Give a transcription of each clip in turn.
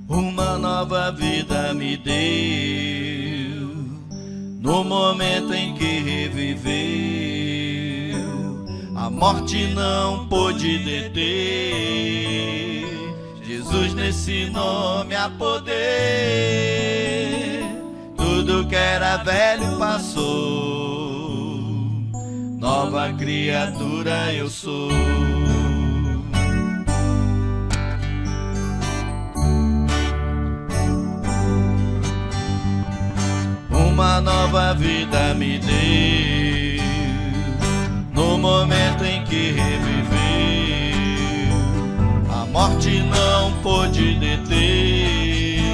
Uma nova vida me deu no momento em que reviveu. A morte não pôde deter Jesus, nesse nome há poder. Tudo que era velho passou, nova criatura eu sou. Uma nova vida me deu no momento em que reviveu. A morte não pôde deter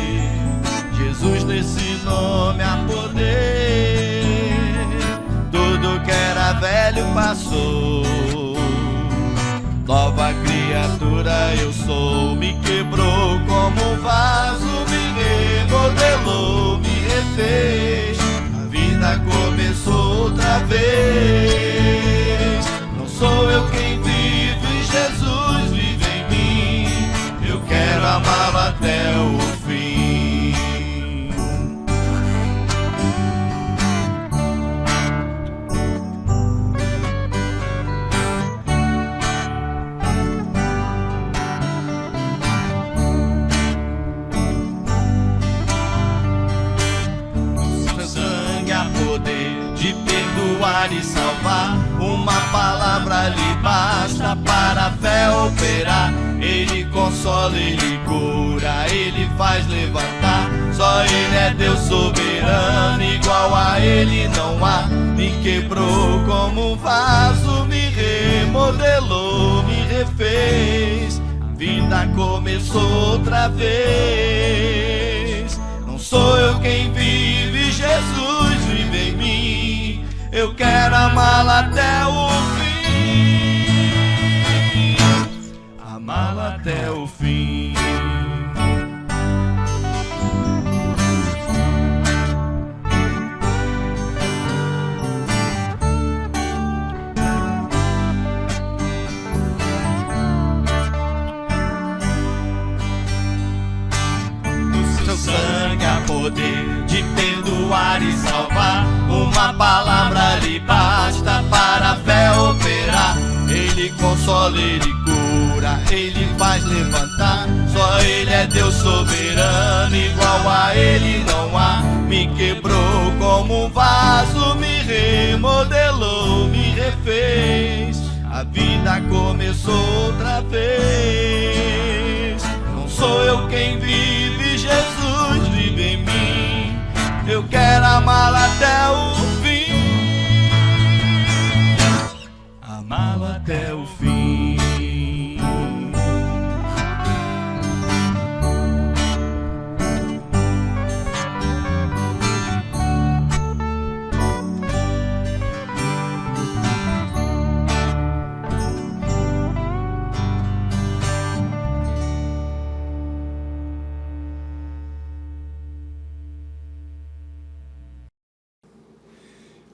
Jesus, nesse nome há poder. Tudo que era velho passou, nova criatura eu sou. Me quebrou como um vaso, me remodelou, me refez. A vida começou outra vez. Não sou eu quem vive, Jesus vive em mim. Eu quero amá-lo até o fim. E salvar, uma palavra lhe basta para a fé operar. Ele consola, ele cura, ele faz levantar. Só ele é Deus soberano, igual a ele não há. Me quebrou como um vaso, me remodelou, me refez. A vida começou outra vez. Não sou eu quem vive, Jesus vive em mim. Eu quero amá-lo até o fim, amá-lo até o fim. No seu sangue há poder de perdoar e salvar. Uma palavra lhe basta para a fé operar. Ele consola, ele cura, ele faz levantar. Só ele é Deus soberano, igual a ele não há. Me quebrou como um vaso, me remodelou, me refez. A vida começou outra vez. Não sou eu quem vive, Jesus vive em mim. Eu quero amá-lo até o fim, amá-lo até o fim.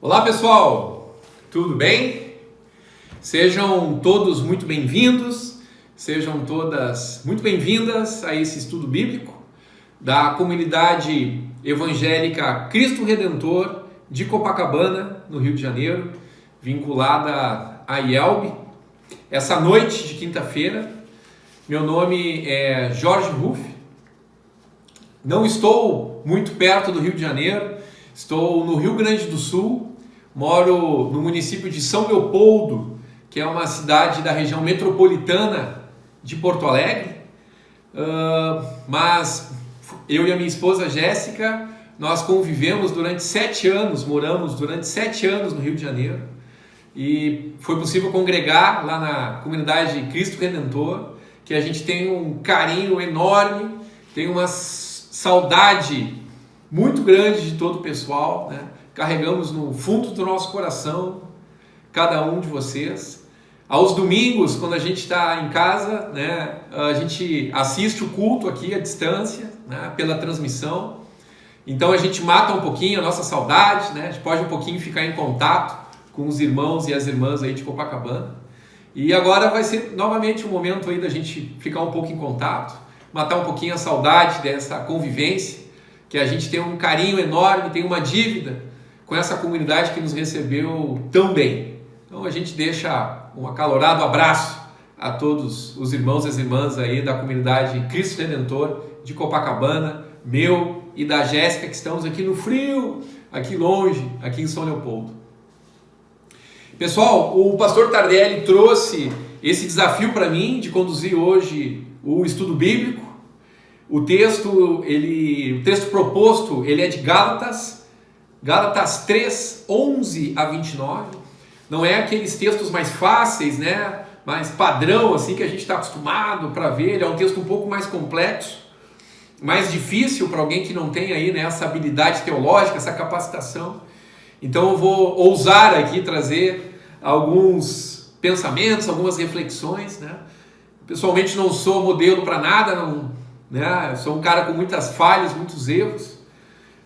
Olá pessoal, tudo bem? Sejam todos muito bem-vindos, sejam todas muito bem-vindas a esse estudo bíblico da comunidade evangélica Cristo Redentor de Copacabana, no Rio de Janeiro, vinculada à IELB. Essa noite de quinta-feira, meu nome é Jorge Ruff, não estou muito perto do Rio de Janeiro, estou no Rio Grande do Sul. Moro no município de São Leopoldo, que é uma cidade da região metropolitana de Porto Alegre, mas eu e a minha esposa Jéssica, nós convivemos durante 7 anos, moramos durante 7 anos no Rio de Janeiro, e foi possível congregar lá na comunidade Cristo Redentor, que a gente tem um carinho enorme, tem uma saudade muito grande de todo o pessoal, né? Carregamos no fundo do nosso coração cada um de vocês. Aos domingos, quando a gente está em casa, né, a gente assiste o culto aqui à distância, né, pela transmissão. Então a gente mata um pouquinho a nossa saudade, né? A gente pode um pouquinho ficar em contato com os irmãos e as irmãs aí de Copacabana. E agora vai ser novamente um momento aí da gente ficar um pouco em contato, matar um pouquinho a saudade dessa convivência, que a gente tem um carinho enorme, tem uma dívida com essa comunidade que nos recebeu tão bem. Então a gente deixa um acalorado abraço a todos os irmãos e as irmãs aí da comunidade Cristo Redentor de Copacabana, meu e da Jéssica, que estamos aqui no frio, aqui longe, aqui em São Leopoldo. Pessoal, o pastor Tardelli trouxe esse desafio para mim de conduzir hoje o estudo bíblico. O texto proposto, ele é de Gálatas 3, 11 a 29. Não é aqueles textos mais fáceis, né? Mais padrão, assim, que a gente está acostumado para ver. Ele é um texto um pouco mais complexo, mais difícil para alguém que não tem aí, né, essa habilidade teológica, essa capacitação. Então eu vou ousar aqui trazer alguns pensamentos, algumas reflexões, né? Pessoalmente não sou modelo para nada, não, né? Eu sou um cara com muitas falhas, muitos erros,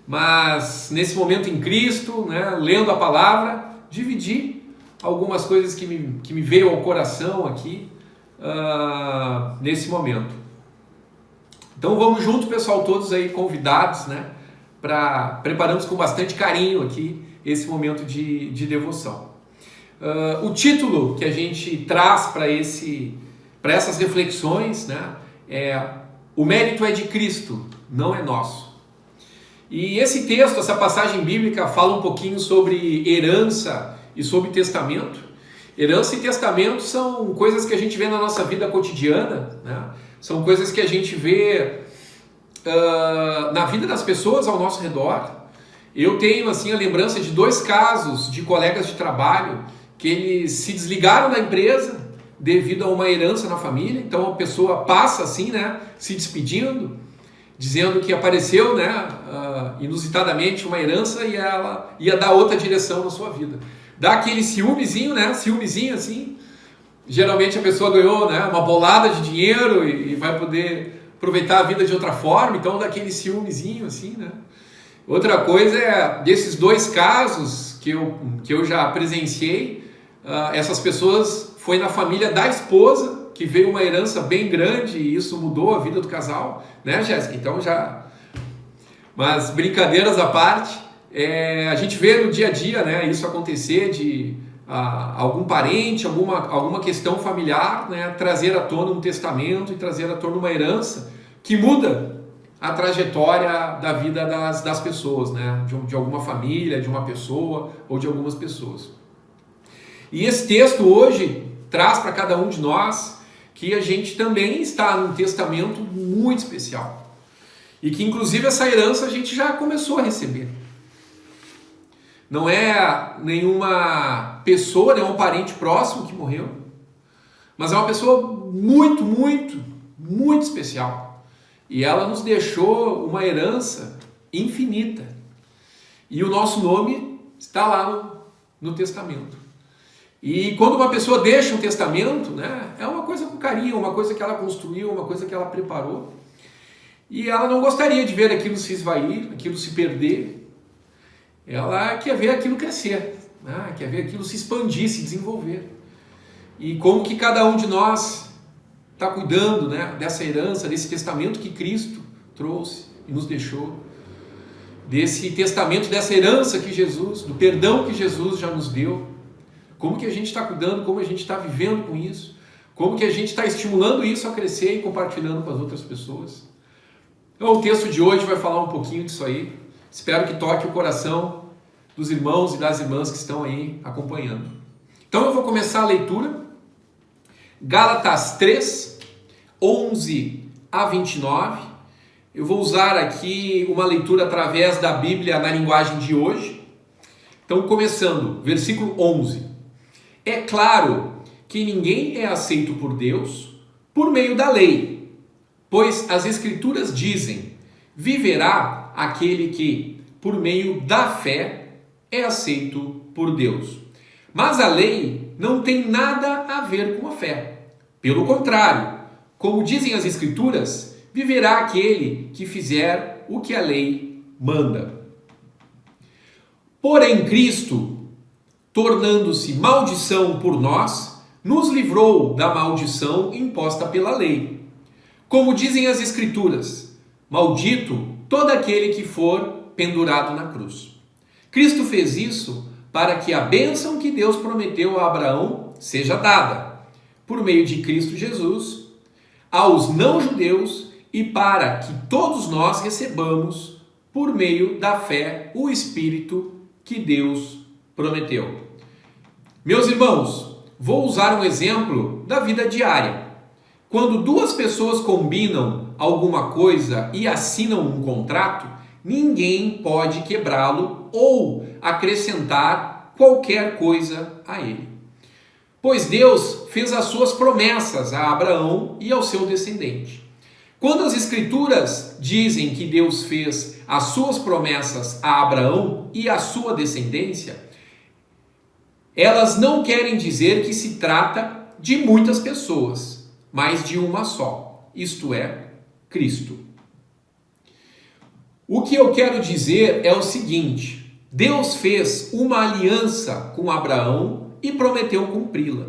mas nesse momento em Cristo, né, lendo a palavra, dividi algumas coisas que me veio ao coração aqui nesse momento. Então vamos junto, pessoal, todos aí convidados, né, preparamos com bastante carinho aqui esse momento de devoção. O título que a gente traz para essas reflexões, né, é "O mérito é de Cristo, não é nosso". E esse texto, essa passagem bíblica fala um pouquinho sobre herança e sobre testamento. Herança e testamento são coisas que a gente vê na nossa vida cotidiana, né? São coisas que a gente vê na vida das pessoas ao nosso redor. Eu tenho assim a lembrança de 2 casos de colegas de trabalho que eles se desligaram da empresa devido a uma herança na família. Então a pessoa passa assim, né, se despedindo, dizendo que apareceu, né, inusitadamente uma herança e ela ia dar outra direção na sua vida. Dá aquele ciúmezinho, né, ciúmezinho assim. Geralmente a pessoa ganhou, né, uma bolada de dinheiro e vai poder aproveitar a vida de outra forma, então dá aquele ciúmezinho assim, né. Outra coisa é, desses 2 casos que eu já presenciei, essas pessoas, foi na família da esposa, que veio uma herança bem grande e isso mudou a vida do casal, né, Jéssica? Então já... Mas brincadeiras à parte, a gente vê no dia a dia, né, isso acontecer de algum parente, alguma questão familiar, né, trazer à tona um testamento e trazer à tona uma herança que muda a trajetória da vida das pessoas, né, de alguma família, de uma pessoa ou de algumas pessoas. E esse texto hoje traz para cada um de nós que a gente também está num testamento muito especial. E que inclusive essa herança a gente já começou a receber. Não é nenhuma pessoa, nenhum parente próximo que morreu, mas é uma pessoa muito, muito, muito especial. E ela nos deixou uma herança infinita. E o nosso nome está lá no testamento. E quando uma pessoa deixa um testamento, né, é uma coisa com carinho, uma coisa que ela construiu, uma coisa que ela preparou. E ela não gostaria de ver aquilo se esvair, aquilo se perder. Ela quer ver aquilo crescer, né, quer ver aquilo se expandir, se desenvolver. E como que cada um de nós está cuidando, né, dessa herança, desse testamento que Cristo trouxe e nos deixou. Desse testamento, dessa herança que Jesus, do perdão que Jesus já nos deu. Como que a gente está cuidando, como a gente está vivendo com isso, como que a gente está estimulando isso a crescer e compartilhando com as outras pessoas. Então o texto de hoje vai falar um pouquinho disso aí. Espero que toque o coração dos irmãos e das irmãs que estão aí acompanhando. Então eu vou começar a leitura. Gálatas 3, 11 a 29. Eu vou usar aqui uma leitura através da Bíblia na linguagem de hoje. Então começando, versículo 11. É claro que ninguém é aceito por Deus por meio da lei, pois as Escrituras dizem: viverá aquele que, por meio da fé, é aceito por Deus. Mas a lei não tem nada a ver com a fé. Pelo contrário, como dizem as Escrituras, viverá aquele que fizer o que a lei manda. Porém, Cristo, tornando-se maldição por nós, nos livrou da maldição imposta pela lei. Como dizem as Escrituras, maldito todo aquele que for pendurado na cruz. Cristo fez isso para que a bênção que Deus prometeu a Abraão seja dada, por meio de Cristo Jesus, aos não-judeus e para que todos nós recebamos, por meio da fé, o Espírito que Deus prometeu. Meus irmãos, vou usar um exemplo da vida diária. Quando duas pessoas combinam alguma coisa e assinam um contrato, ninguém pode quebrá-lo ou acrescentar qualquer coisa a ele. Pois Deus fez as suas promessas a Abraão e ao seu descendente. Quando as Escrituras dizem que Deus fez as suas promessas a Abraão e à sua descendência, elas não querem dizer que se trata de muitas pessoas, mas de uma só, isto é, Cristo. O que eu quero dizer é o seguinte: Deus fez uma aliança com Abraão e prometeu cumpri-la.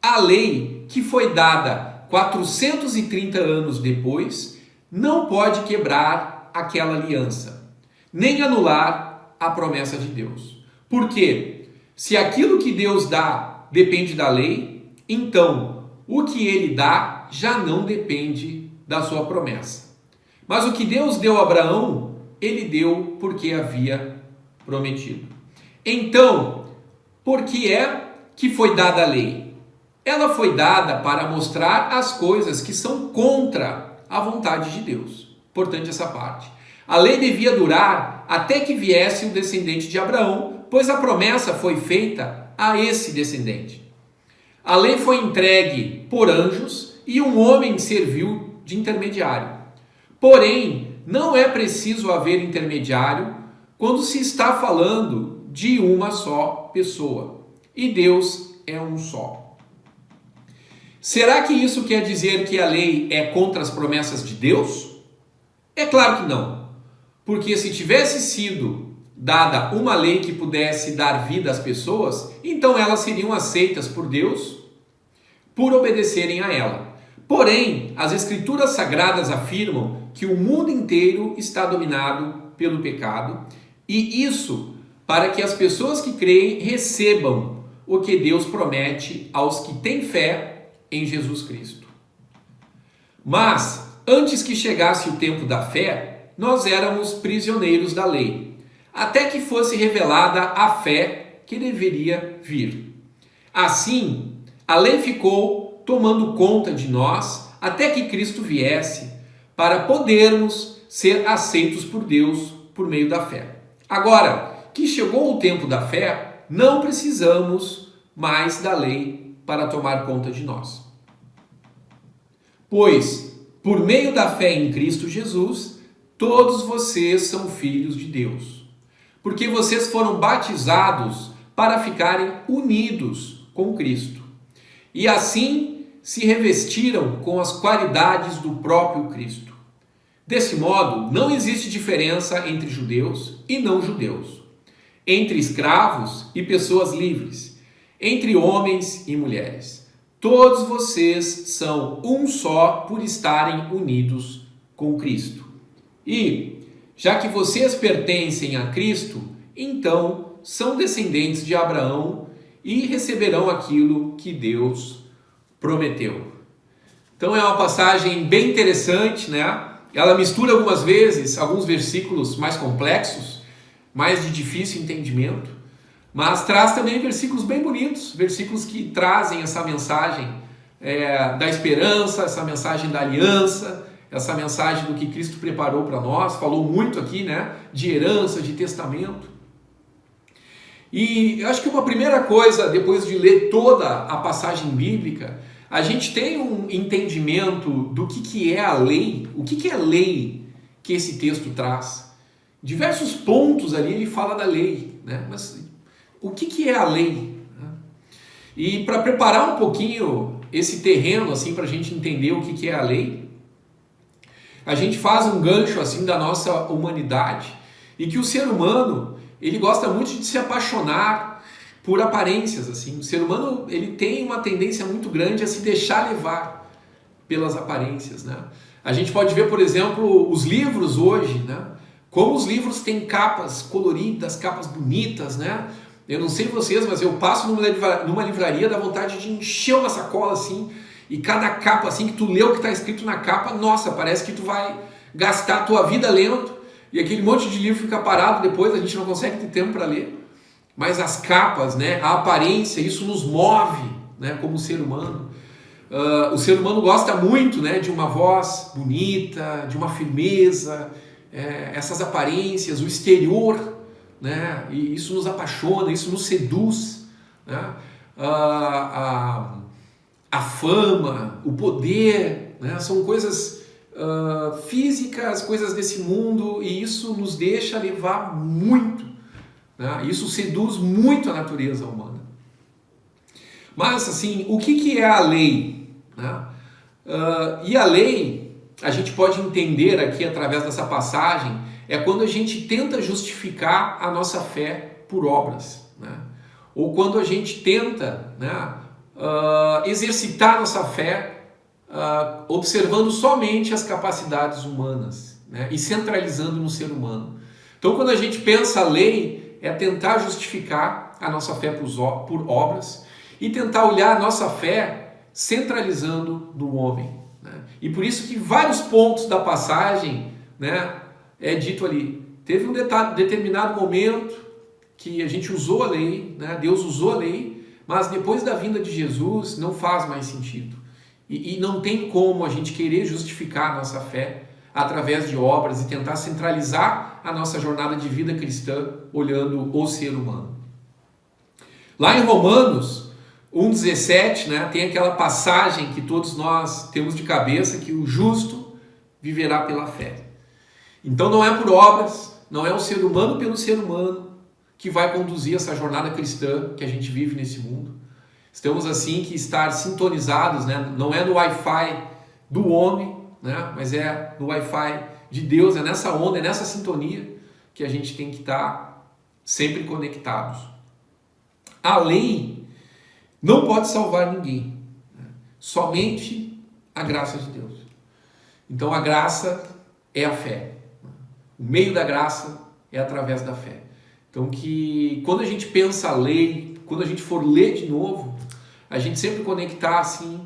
A lei que foi dada 430 anos depois não pode quebrar aquela aliança, nem anular a promessa de Deus. Por quê? Se aquilo que Deus dá depende da lei, então o que ele dá já não depende da sua promessa. Mas o que Deus deu a Abraão, ele deu porque havia prometido. Então, por que é que foi dada a lei? Ela foi dada para mostrar as coisas que são contra a vontade de Deus. Importante essa parte. A lei devia durar até que viesse o descendente de Abraão, pois a promessa foi feita a esse descendente. A lei foi entregue por anjos e um homem serviu de intermediário. Porém, não é preciso haver intermediário quando se está falando de uma só pessoa. E Deus é um só. Será que isso quer dizer que a lei é contra as promessas de Deus? É claro que não. Porque se tivesse sido dada uma lei que pudesse dar vida às pessoas, então elas seriam aceitas por Deus por obedecerem a ela. Porém, as Escrituras Sagradas afirmam que o mundo inteiro está dominado pelo pecado, e isso para que as pessoas que creem recebam o que Deus promete aos que têm fé em Jesus Cristo. Mas, antes que chegasse o tempo da fé, nós éramos prisioneiros da lei, até que fosse revelada a fé que deveria vir. Assim, a lei ficou tomando conta de nós até que Cristo viesse, para podermos ser aceitos por Deus por meio da fé. Agora que chegou o tempo da fé, não precisamos mais da lei para tomar conta de nós. Pois, por meio da fé em Cristo Jesus, todos vocês são filhos de Deus, porque vocês foram batizados para ficarem unidos com Cristo, e assim se revestiram com as qualidades do próprio Cristo. Desse modo, não existe diferença entre judeus e não judeus, entre escravos e pessoas livres, entre homens e mulheres. Todos vocês são um só por estarem unidos com Cristo. E, já que vocês pertencem a Cristo, então são descendentes de Abraão e receberão aquilo que Deus prometeu. Então é uma passagem bem interessante, né? Ela mistura algumas vezes alguns versículos mais complexos, mais de difícil entendimento, mas traz também versículos bem bonitos, versículos que trazem essa mensagem da esperança, essa mensagem da aliança, essa mensagem do que Cristo preparou para nós. Falou muito aqui, né, de herança, de testamento. E eu acho que uma primeira coisa, depois de ler toda a passagem bíblica, a gente tem um entendimento do que é a lei, o que é a lei que esse texto traz. Diversos pontos ali ele fala da lei, né? Mas o que é a lei? E para preparar um pouquinho esse terreno assim, para a gente entender o que é a lei, a gente faz um gancho assim da nossa humanidade e que o ser humano, ele gosta muito de se apaixonar por aparências, assim. O ser humano, ele tem uma tendência muito grande a se deixar levar pelas aparências, né? A gente pode ver, por exemplo, os livros hoje, né? Como os livros têm capas coloridas, capas bonitas, né? Eu não sei vocês, mas eu passo numa livraria, dá vontade de encher uma sacola assim, e cada capa assim que tu lê o que está escrito na capa, nossa, parece que tu vai gastar a tua vida lendo, e aquele monte de livro fica parado depois, a gente não consegue ter tempo para ler. Mas as capas, né, a aparência, isso nos move, né, como ser humano. O ser humano gosta muito, né, de uma voz bonita, de uma firmeza, essas aparências, o exterior, né, e isso nos apaixona, isso nos seduz, né, a fama, o poder, né, são coisas físicas, coisas desse mundo, e isso nos deixa levar muito, né, isso seduz muito a natureza humana. Mas assim, o que é a lei, né? E a lei, a gente pode entender aqui através dessa passagem, é quando a gente tenta justificar a nossa fé por obras, né? Ou quando a gente tenta, né, exercitar nossa fé observando somente as capacidades humanas, né, e centralizando no ser humano. Então, quando a gente pensa a lei, é tentar justificar a nossa fé por obras e tentar olhar a nossa fé centralizando no homem, né? E por isso que vários pontos da passagem, né, é dito ali. Teve um determinado momento que a gente usou a lei, né? Deus usou a lei, mas depois da vinda de Jesus não faz mais sentido. E não tem como a gente querer justificar a nossa fé através de obras e tentar centralizar a nossa jornada de vida cristã olhando o ser humano. Lá em Romanos 1,17, né, tem aquela passagem que todos nós temos de cabeça, que o justo viverá pela fé. Então não é por obras, não é o ser humano pelo ser humano que vai conduzir essa jornada cristã que a gente vive nesse mundo. Estamos assim que estar sintonizados, né, não é no Wi-Fi do homem, né, mas é no Wi-Fi de Deus, é nessa onda, é nessa sintonia que a gente tem que estar sempre conectados. A lei não pode salvar ninguém, né? Somente a graça de Deus. Então a graça é a fé. O meio da graça é através da fé. Então que quando a gente pensa a lei, quando a gente for ler de novo, a gente sempre conectar assim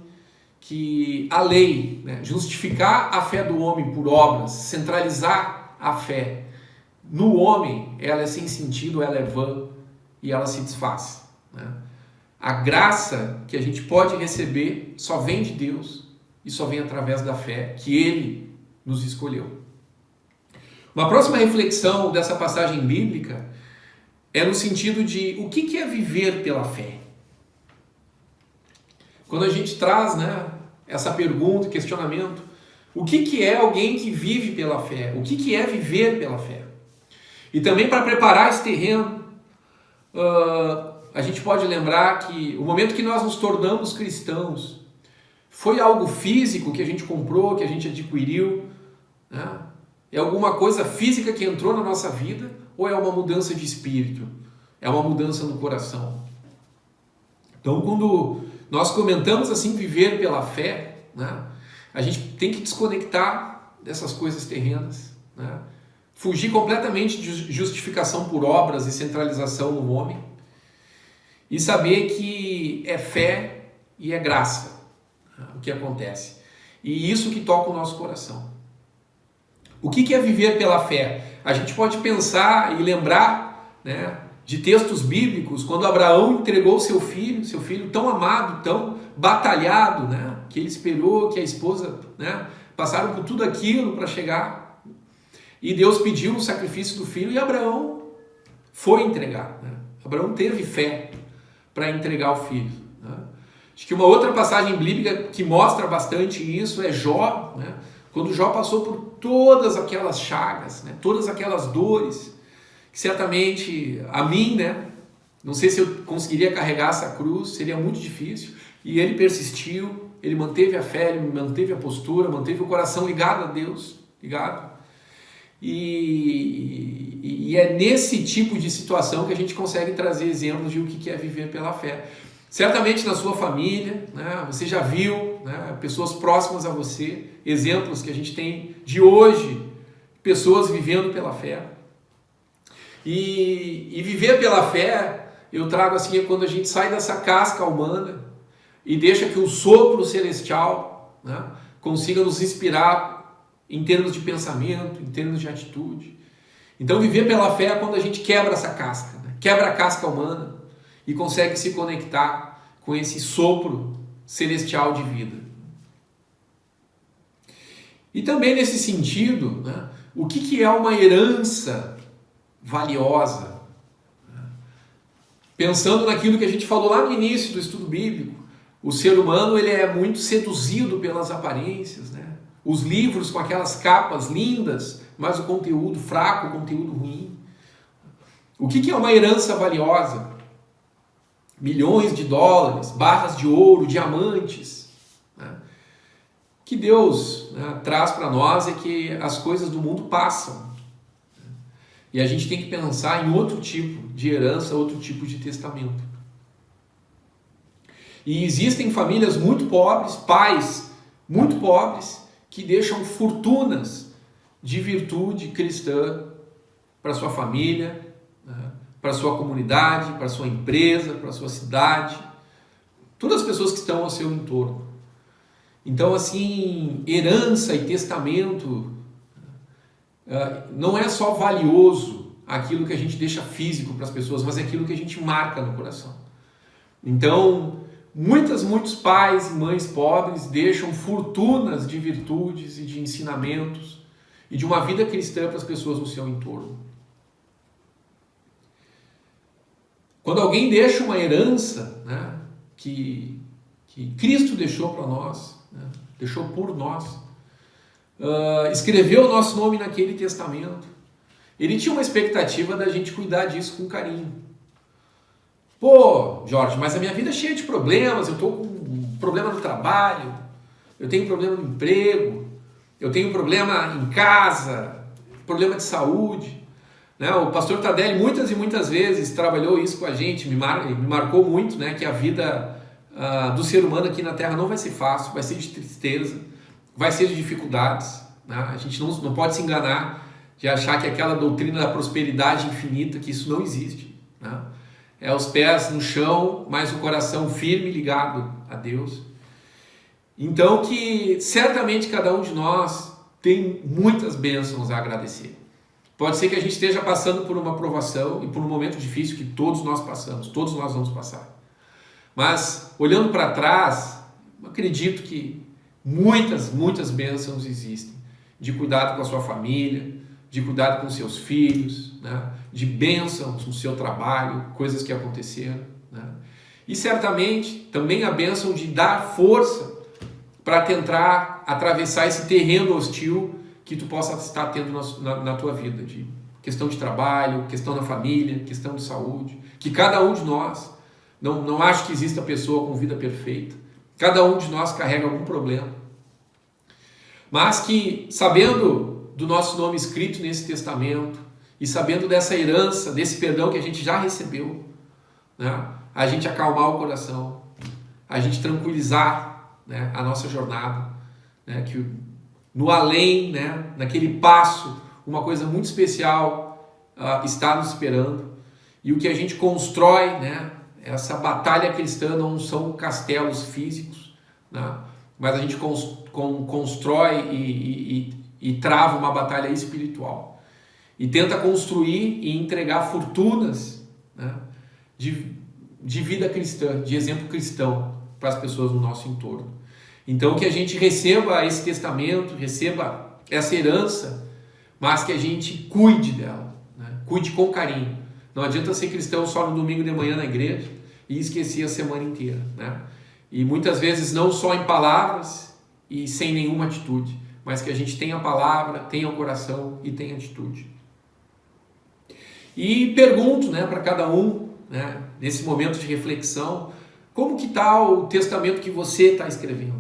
que a lei, né, justificar a fé do homem por obras, centralizar a fé no homem, ela é sem sentido, ela é vã e ela se desfaz, né? A graça que a gente pode receber só vem de Deus e só vem através da fé que Ele nos escolheu. Uma próxima reflexão dessa passagem bíblica é no sentido de o que é viver pela fé. Quando a gente traz, né, essa pergunta, questionamento, o que é alguém que vive pela fé? O que é viver pela fé? E também para preparar esse terreno, a gente pode lembrar que o momento que nós nos tornamos cristãos foi algo físico que a gente comprou, que a gente adquiriu, né? É alguma coisa física que entrou na nossa vida ou é uma mudança de espírito? É uma mudança no coração? Então, quando nós comentamos assim, viver pela fé, né, a gente tem que desconectar dessas coisas terrenas, né, fugir completamente de justificação por obras e centralização no homem e saber que é fé e é graça, né, o que acontece. E isso que toca o nosso coração. O que é viver pela fé? A gente pode pensar e lembrar, né, de textos bíblicos, quando Abraão entregou seu filho tão amado, tão batalhado, né, que ele esperou que a esposa, né, passaram por tudo aquilo para chegar, e Deus pediu o sacrifício do filho, e Abraão foi entregar, né? Abraão teve fé para entregar o filho, né? Acho que uma outra passagem bíblica que mostra bastante isso é Jó, né? Quando Jó passou por todas aquelas chagas, né, todas aquelas dores, que certamente a mim, né, não sei se eu conseguiria carregar essa cruz, seria muito difícil, e ele persistiu, ele manteve a fé, ele manteve a postura, manteve o coração ligado a Deus, ligado. E é nesse tipo de situação que a gente consegue trazer exemplos de o que é viver pela fé. Certamente na sua família, né, você já viu, né, pessoas próximas a você, exemplos que a gente tem de hoje, pessoas vivendo pela fé. E viver pela fé, eu trago assim, é quando a gente sai dessa casca humana e deixa que o sopro celestial, né, consiga nos inspirar em termos de pensamento, em termos de atitude. Então viver pela fé é quando a gente quebra essa casca, né, quebra a casca humana e consegue se conectar com esse sopro celestial de vida. E também nesse sentido, né, o que é uma herança valiosa? Pensando naquilo que a gente falou lá no início do estudo bíblico, o ser humano ele é muito seduzido pelas aparências, né? Os livros com aquelas capas lindas, mas o conteúdo fraco, o conteúdo ruim. O que é uma herança valiosa? Milhões de dólares, barras de ouro, diamantes, né? Que Deus, né, traz para nós é que as coisas do mundo passam. E a gente tem que pensar em outro tipo de herança, outro tipo de testamento. E existem famílias muito pobres, pais muito pobres, que deixam fortunas de virtude cristã para sua família, né, para sua comunidade, para sua empresa, para sua cidade, todas as pessoas que estão ao seu entorno. Então, assim, herança e testamento não é só valioso aquilo que a gente deixa físico para as pessoas, mas é aquilo que a gente marca no coração. Então, muitos pais e mães pobres deixam fortunas de virtudes e de ensinamentos e de uma vida cristã para as pessoas no seu entorno. Quando alguém deixa uma herança, né, que Cristo deixou para nós, né, deixou por nós, escreveu o nosso nome naquele testamento, ele tinha uma expectativa da gente cuidar disso com carinho. Pô, Jorge, mas a minha vida é cheia de problemas, eu estou com um problema no trabalho, eu tenho problema no emprego, eu tenho problema em casa, problema de saúde. Né? O pastor Tadelli muitas e muitas vezes trabalhou isso com a gente, me marcou muito, né, que a vida do ser humano aqui na Terra não vai ser fácil, vai ser de tristeza, vai ser de dificuldades. Né? A gente não pode se enganar de achar que aquela doutrina da prosperidade infinita, que isso não existe. Né? É os pés no chão, mas o coração firme ligado a Deus. Então que certamente cada um de nós tem muitas bênçãos a agradecer. Pode ser que a gente esteja passando por uma provação e por um momento difícil que todos nós passamos, todos nós vamos passar. Mas olhando para trás, acredito que muitas bênçãos existem. De cuidado com a sua família, de cuidado com seus filhos, né? De bênçãos no seu trabalho, coisas que aconteceram. Né? E certamente também a bênção de dar força para tentar atravessar esse terreno hostil que tu possa estar tendo na tua vida, de questão de trabalho, questão da família, questão de saúde, que cada um de nós, não acho que exista pessoa com vida perfeita, cada um de nós carrega algum problema, mas que sabendo do nosso nome escrito nesse testamento e sabendo dessa herança, desse perdão que a gente já recebeu, né, a gente acalmar o coração, a gente tranquilizar, né, a nossa jornada, né, que no além, né, naquele passo, uma coisa muito especial está nos esperando. E o que a gente constrói, né, essa batalha cristã não são castelos físicos, né, mas a gente constrói e trava uma batalha espiritual. E tenta construir e entregar fortunas, né, de vida cristã, de exemplo cristão para as pessoas no nosso entorno. Então que a gente receba esse testamento, receba essa herança, mas que a gente cuide dela, né? Cuide com carinho. Não adianta ser cristão só no domingo de manhã na igreja e esquecer a semana inteira. Né? E muitas vezes não só em palavras e sem nenhuma atitude, mas que a gente tenha a palavra, tenha o coração e tenha atitude. E pergunto, né, para cada um, né, nesse momento de reflexão, como que está o testamento que você está escrevendo?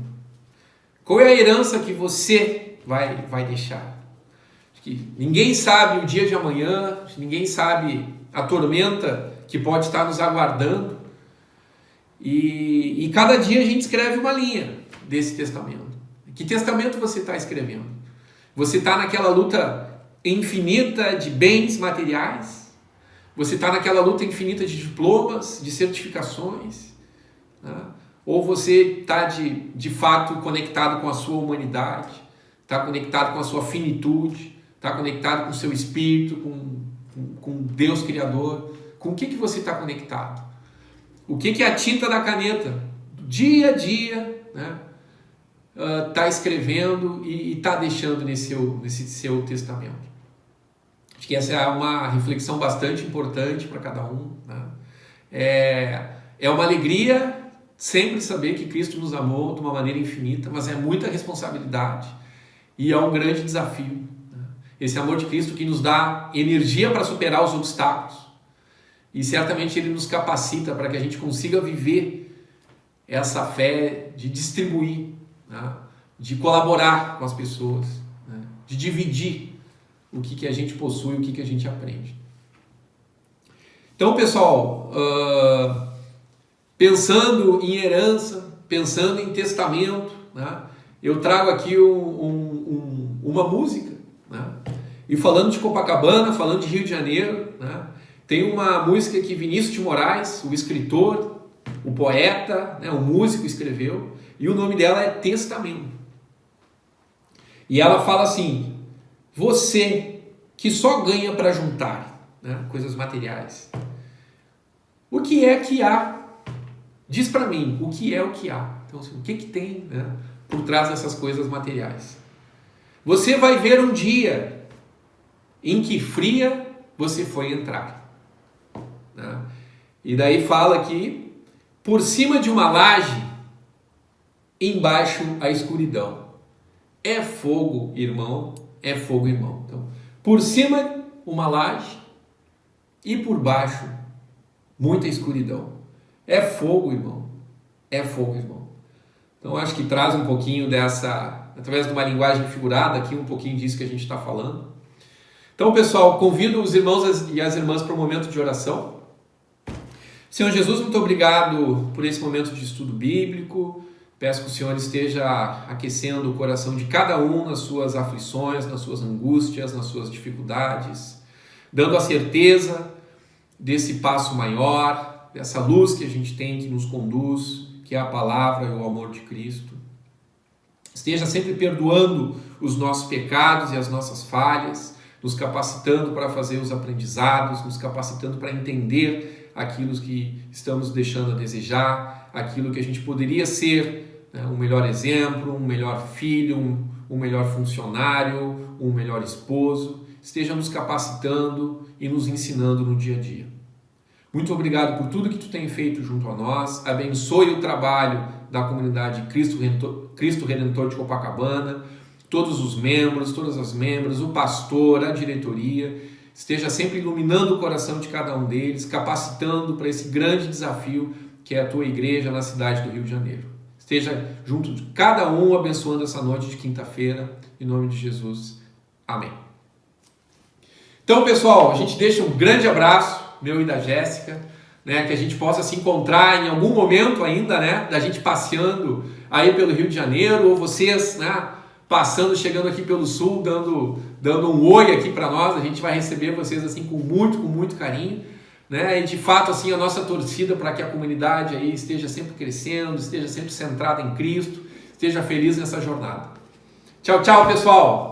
Qual é a herança que você vai deixar? Que ninguém sabe o dia de amanhã, ninguém sabe a tormenta que pode estar nos aguardando. E cada dia a gente escreve uma linha desse testamento. Que testamento você está escrevendo? Você está naquela luta infinita de bens materiais? Você está naquela luta infinita de diplomas, de certificações? Né? Ou você está de fato conectado com a sua humanidade? Está conectado com a sua finitude? Está conectado com o seu espírito, com Deus Criador? Com o que você está conectado? O que a tinta da caneta, dia a dia, né, está escrevendo e está deixando nesse seu testamento? Acho que essa é uma reflexão bastante importante para cada um. Né? É uma alegria sempre saber que Cristo nos amou de uma maneira infinita, mas é muita responsabilidade e é um grande desafio. Esse amor de Cristo que nos dá energia para superar os obstáculos. E certamente Ele nos capacita para que a gente consiga viver essa fé de distribuir, né? De colaborar com as pessoas, né? De dividir o que a gente possui, o que a gente aprende. Então, pessoal, pensando em herança, pensando em testamento, né? Eu trago aqui uma música, né? E falando de Copacabana, falando de Rio de Janeiro, né? Tem uma música que Vinícius de Moraes, o escritor, o poeta, né? O músico escreveu, e o nome dela é Testamento. E ela fala assim: você que só ganha para juntar, né? Coisas materiais, o que é que há? Diz para mim, o que é o que há? Então, assim, o que tem, né, por trás dessas coisas materiais? Você vai ver um dia em que fria você foi entrar. Né? E daí fala que por cima de uma laje, embaixo a escuridão. É fogo, irmão, é fogo, irmão. Então, por cima uma laje e por baixo muita escuridão. É fogo, irmão, é fogo, irmão. Então, acho que traz um pouquinho dessa, através de uma linguagem figurada aqui, um pouquinho disso que a gente está falando. Então, pessoal, convido os irmãos e as irmãs para um momento de oração. Senhor Jesus, muito obrigado por esse momento de estudo bíblico. Peço que o Senhor esteja aquecendo o coração de cada um nas suas aflições, nas suas angústias, nas suas dificuldades, dando a certeza desse passo maior, dessa luz que a gente tem que nos conduz, que é a palavra e o amor de Cristo. Esteja sempre perdoando os nossos pecados e as nossas falhas, nos capacitando para fazer os aprendizados, nos capacitando para entender aquilo que estamos deixando a desejar, aquilo que a gente poderia ser, né, um melhor exemplo, um melhor filho, um melhor funcionário, um melhor esposo. Esteja nos capacitando e nos ensinando no dia a dia. Muito obrigado por tudo que tu tem feito junto a nós. Abençoe o trabalho da comunidade Cristo Redentor de Copacabana, todos os membros, todas as membros, o pastor, a diretoria. Esteja sempre iluminando o coração de cada um deles, capacitando para esse grande desafio que é a tua igreja na cidade do Rio de Janeiro. Esteja junto de cada um, abençoando essa noite de quinta-feira, em nome de Jesus. Amém. Então, pessoal, a gente deixa um grande abraço, meu e da Jéssica, né, que a gente possa se encontrar em algum momento ainda, né, da gente passeando aí pelo Rio de Janeiro, ou vocês, né, passando, chegando aqui pelo Sul, dando um oi aqui para nós. A gente vai receber vocês assim com muito carinho, né, e de fato assim a nossa torcida para que a comunidade aí esteja sempre crescendo, esteja sempre centrada em Cristo, esteja feliz nessa jornada. Tchau, tchau, pessoal!